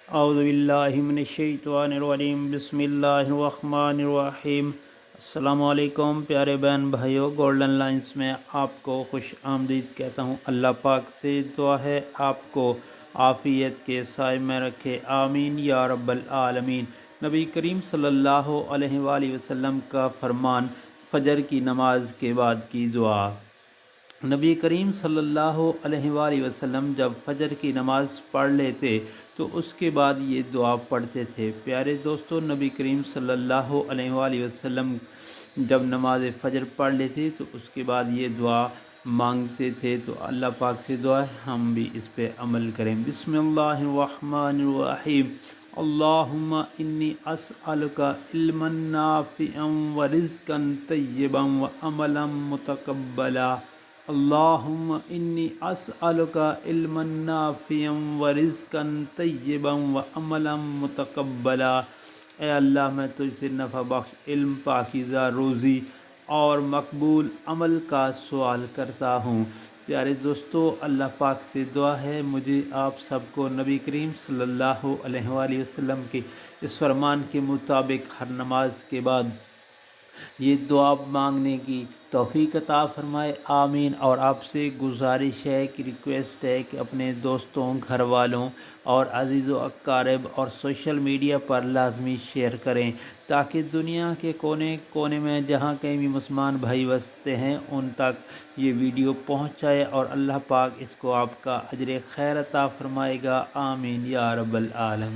اعوذ باللہ من الشیطان الرجیم، بسم اللہ الرحمن الرحیم۔ السلام علیکم پیارے بہن بھائیوں، گولڈن لائنز میں آپ کو خوش آمدید کہتا ہوں۔ اللہ پاک سے دعا ہے آپ کو عافیت کے سائے میں رکھے، آمین یا رب العالمین۔ نبی کریم صلی اللہ علیہ وآلہ وسلم کا فرمان، فجر کی نماز کے بعد کی دعا۔ نبی کریم صلی اللہ علیہ وآلہ وسلم جب فجر کی نماز پڑھ لیتے تو اس کے بعد یہ دعا پڑھتے تھے۔ پیارے دوستو، نبی کریم صلی اللہ علیہ وآلہ وسلم جب نماز فجر پڑھ لیتے تو اس کے بعد یہ دعا مانگتے تھے۔ تو اللہ پاک سے دعا ہے ہم بھی اس پہ عمل کریں۔ بسم اللہ الرحمن الرحیم۔ اللہم انی اسألک علما نافعا ورزقا طیبا وعملا متقبلا۔ اللہم انی اسألک علما نافعا ورزقا طیبا وعملا متقبلا۔ اے اللہ، میں تجھ سے نفع بخش علم، پاکیزہ روزی اور مقبول عمل کا سوال کرتا ہوں۔ پیارے دوستو، اللہ پاک سے دعا ہے مجھے آپ سب کو نبی کریم صلی اللہ علیہ وآلہ وسلم کے اس فرمان کے مطابق ہر نماز کے بعد یہ دعا مانگنے کی توفیق عطا فرمائے، آمین۔ اور آپ سے گزارش ہے کہ ریکویسٹ ہے کہ اپنے دوستوں، گھر والوں اور عزیز و اقارب اور سوشل میڈیا پر لازمی شیئر کریں تاکہ دنیا کے کونے کونے میں جہاں کہیں بھی مسلمان بھائی بستے ہیں ان تک یہ ویڈیو پہنچ جائے، اور اللہ پاک اس کو آپ کا اجر خیر عطا فرمائے گا، آمین یا رب العالمین۔